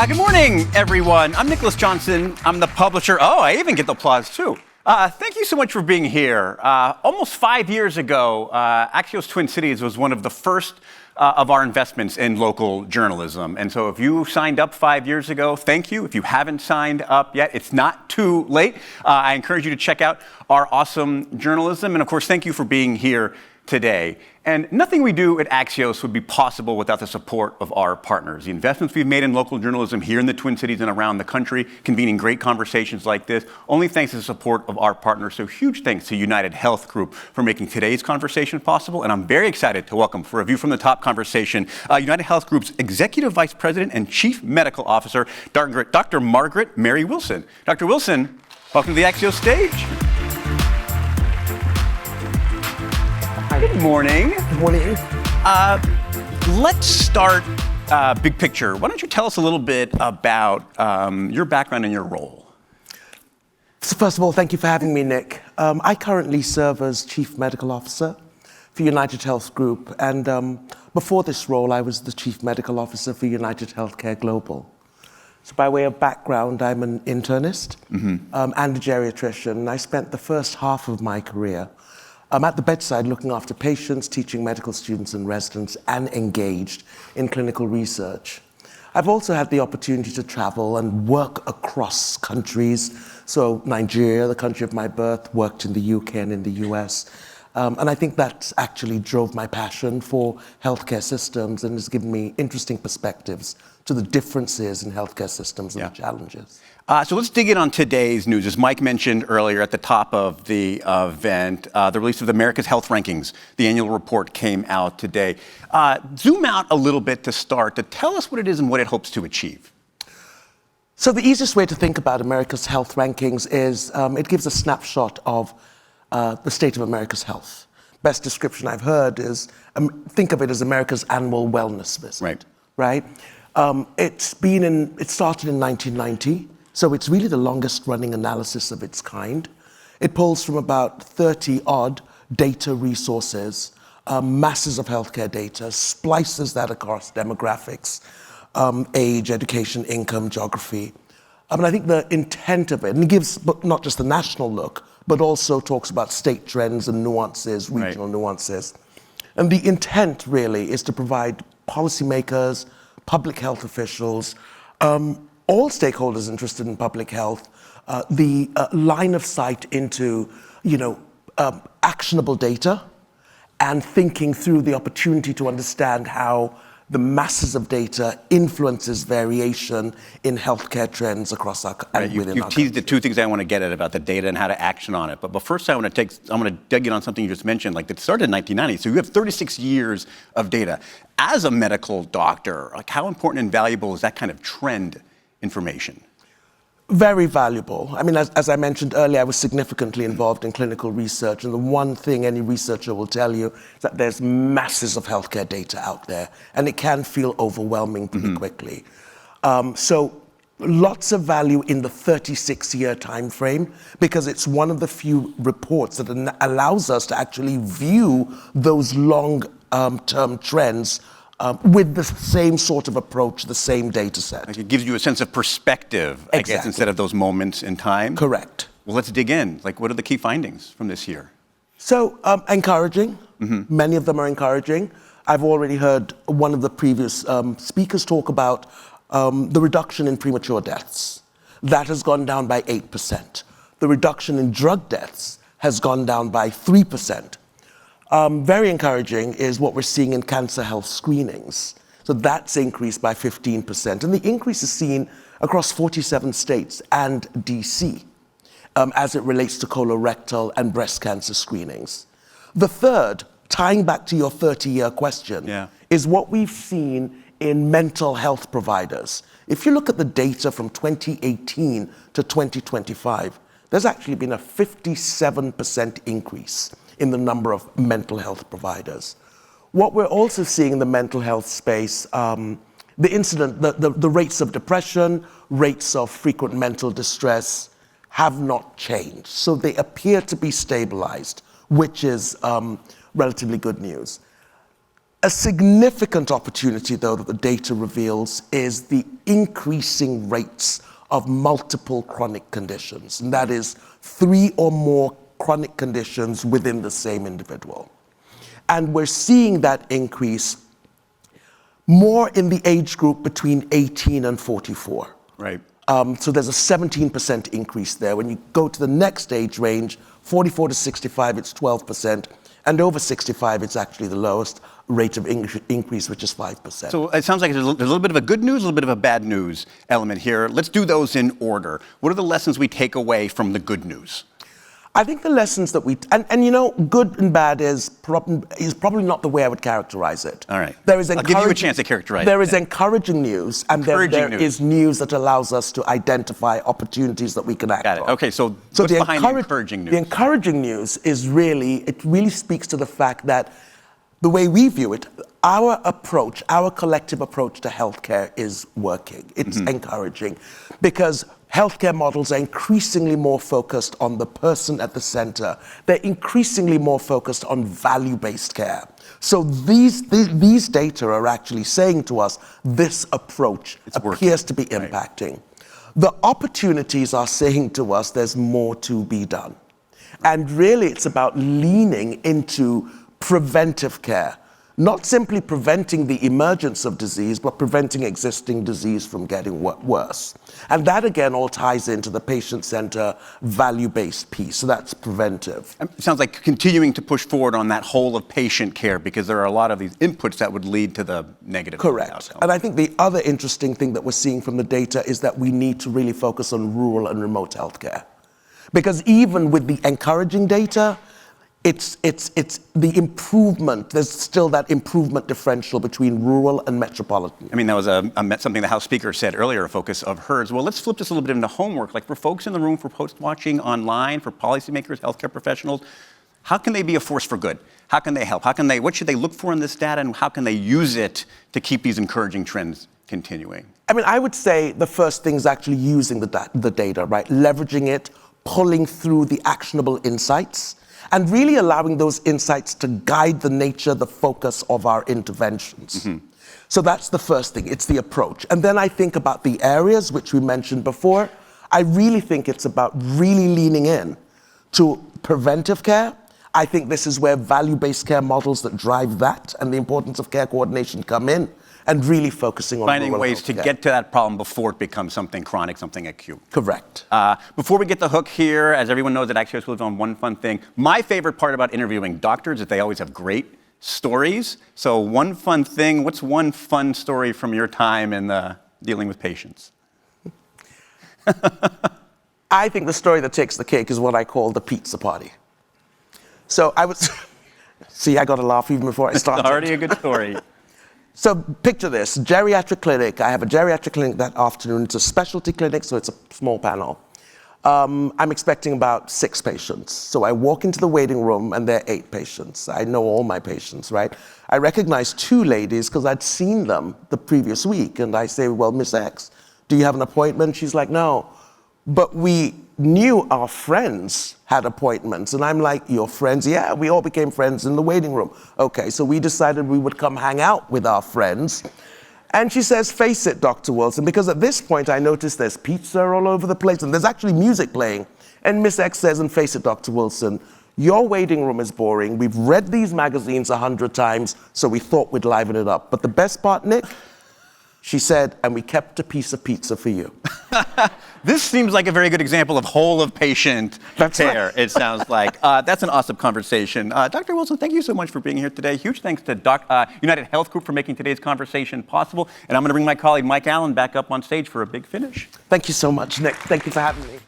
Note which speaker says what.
Speaker 1: Good morning, everyone. I'm Nicholas Johnson. I'm the publisher. Oh, I even get the applause, too. Thank you so much for being here. Almost 5 years ago, Axios Twin Cities was one of the first of our investments in local journalism. And so if you signed up 5 years ago, thank you. If you haven't signed up yet, it's not too late. I encourage you to check out our awesome journalism. And of course, thank you for being here today. And nothing we do at Axios would be possible without the support of our partners. The investments we've made in local journalism here in the Twin Cities and around the country, convening great conversations like this, only thanks to the support of our partners. So huge thanks to UnitedHealth Group for making today's conversation possible. And I'm very excited to welcome for a View from the Top conversation, UnitedHealth Group's Executive Vice President and Chief Medical Officer, Dr. Margaret Mary Wilson. Dr. Wilson, welcome to the Axios stage. Good morning.
Speaker 2: Good morning.
Speaker 1: Let's start big picture. Why don't you tell us a little bit about your background and your role?
Speaker 2: So first of all, thank you for having me, Nick. I currently serve as Chief Medical Officer for UnitedHealth Group. And before this role, I was the Chief Medical Officer for UnitedHealthcare Global. So by way of background, I'm an internist and a geriatrician. I spent the first half of my career at the bedside looking after patients, teaching medical students and residents, and engaged in clinical research. I've also had the opportunity to travel and work across countries. So Nigeria, the country of my birth, worked in the UK and in the US. And I think that actually drove my passion for healthcare systems and has given me interesting perspectives to the differences in healthcare systems and the challenges.
Speaker 1: So let's dig in on today's news. As Mike mentioned earlier at the top of the event, the release of America's Health Rankings, the annual report came out today. Zoom out a little bit to start to tell us what it is and what it hopes to achieve.
Speaker 2: So the easiest way to think about America's Health Rankings is it gives a snapshot of the state of America's health. Best description I've heard is, think of it as America's annual wellness visit. Right? It started in 1990. So it's really the longest running analysis of its kind. It pulls from about 30 odd data resources, masses of healthcare data, splices that across demographics, age, education, income, geography. I think the intent of it, and it gives not just the national look, but also talks about state trends and nuances, regional nuances. And the intent really is to provide policymakers, public health officials, all stakeholders interested in public health, the line of sight into, actionable data and thinking through the opportunity to understand how the masses of data influences variation in healthcare trends across our and within our country.
Speaker 1: You've teased the two things I want to get at about the data and how to action on it. But first, I want to dig in on something you just mentioned. Like, it started in 1990, so you have 36 years of data. As a medical doctor, like, how important and valuable is that kind of trend information?
Speaker 2: Very valuable. I mean, as I mentioned earlier, I was significantly involved in clinical research, and the one thing any researcher will tell you is that there's masses of healthcare data out there, and it can feel overwhelming pretty quickly. So lots of value in the 36-year time frame, because it's one of the few reports that allows us to actually view those long-term trends with the same sort of approach, the same data set.
Speaker 1: Like, it gives you a sense of perspective, I guess, instead of those moments in time.
Speaker 2: Correct.
Speaker 1: Well, let's dig in. Like, what are the key findings from this year?
Speaker 2: So, encouraging. Many of them are encouraging. I've already heard one of the previous speakers talk about the reduction in premature deaths. That has gone down by 8%. The reduction in drug deaths has gone down by 3%. Very encouraging is what we're seeing in cancer health screenings. So that's increased by 15%. And the increase is seen across 47 states and DC as it relates to colorectal and breast cancer screenings. The third, tying back to your 30-year question, is what we've seen in mental health providers. If you look at the data from 2018 to 2025, there's actually been a 57% increase in the number of mental health providers. What we're also seeing in the mental health space, the rates of depression, rates of frequent mental distress have not changed. So they appear to be stabilized, which is relatively good news. A significant opportunity, though, that the data reveals is the increasing rates of multiple chronic conditions, and that is 3 or more chronic conditions within the same individual. And we're seeing that increase more in the age group between 18 and 44.
Speaker 1: Right.
Speaker 2: So there's a 17% increase there. When you go to the next age range, 44 to 65, it's 12%. And over 65, it's actually the lowest rate of increase, which is 5%.
Speaker 1: So it sounds like there's a little bit of a good news, a little bit of a bad news element here. Let's do those in order. What are the lessons we take away from the good news?
Speaker 2: I think the lessons that and you know, good and bad is probably not the way I would characterize it.
Speaker 1: All right.
Speaker 2: There is
Speaker 1: I'll give you a chance to characterize it.
Speaker 2: There is encouraging news, and there is news that allows us to identify opportunities that we can act on.
Speaker 1: Got it. Okay, so what's behind the encouraging news?
Speaker 2: The encouraging news is it really speaks to the fact that the way we view it, our approach, our collective approach to healthcare is working. It's encouraging because healthcare models are increasingly more focused on the person at the center. They're increasingly more focused on value-based care. So these data are actually saying to us this approach appears to be impacting. Right. The opportunities are saying to us there's more to be done. And really it's about leaning into preventive care. Not simply preventing the emergence of disease, but preventing existing disease from getting worse. And that, again, all ties into the patient-centered, value-based piece. So that's preventive.
Speaker 1: It sounds like continuing to push forward on that whole of patient care, because there are a lot of these inputs that would lead to the negative
Speaker 2: Correct.
Speaker 1: outcome.
Speaker 2: And I think the other interesting thing that we're seeing from the data is that we need to really focus on rural and remote healthcare. Because even with the encouraging data, it's the improvement. There's still that improvement differential between rural and metropolitan.
Speaker 1: I mean, that was something the House Speaker said earlier, a focus of hers. Well, let's flip this a little bit into homework. Like for folks in the room, for post-watching online, for policymakers, healthcare professionals, how can they be a force for good? How can they help? What should they look for in this data, and how can they use it to keep these encouraging trends continuing?
Speaker 2: I mean, I would say the first thing is actually using the data, right? Leveraging it, pulling through the actionable insights, and really allowing those insights to guide the nature, the focus of our interventions. So that's the first thing, it's the approach. And then I think about the areas which we mentioned before. I really think it's about really leaning in to preventive care. I think this is where value-based care models that drive that and the importance of care coordination come in, and really focusing on
Speaker 1: finding ways to get to that problem before it becomes something chronic, something acute.
Speaker 2: Correct.
Speaker 1: Before we get the hook here, as everyone knows at Axios, we live on one fun thing. My favorite part about interviewing doctors is they always have great stories. So one fun thing, what's one fun story from your time in dealing with patients?
Speaker 2: I think the story that takes the cake is what I call the pizza party. So I was, see, I got a laugh even before I started.
Speaker 1: It's already a good story.
Speaker 2: So picture this, geriatric clinic. I have a geriatric clinic that afternoon. It's a specialty clinic, so it's a small panel. I'm expecting about 6 patients. So I walk into the waiting room, and there are 8 patients. I know all my patients, right? I recognize 2 ladies because I'd seen them the previous week. And I say, well, Miss X, do you have an appointment? She's like, no. But we knew our friends had appointments. And I'm like, your friends? Yeah, we all became friends in the waiting room. Okay, so we decided we would come hang out with our friends. And she says, face it, Dr. Wilson, because at this point I noticed there's pizza all over the place and there's actually music playing. And Miss X says, and face it, Dr. Wilson, your waiting room is boring. We've read these magazines 100 times, so we thought we'd liven it up. But the best part, Nick, she said, and we kept a piece of pizza for you.
Speaker 1: This seems like a very good example of whole of patient care, it sounds like. That's an awesome conversation. Dr. Wilson, thank you so much for being here today. Huge thanks to UnitedHealth Group for making today's conversation possible. And I'm going to bring my colleague Mike Allen back up on stage for a big finish.
Speaker 2: Thank you so much, Nick. Thank you for having me.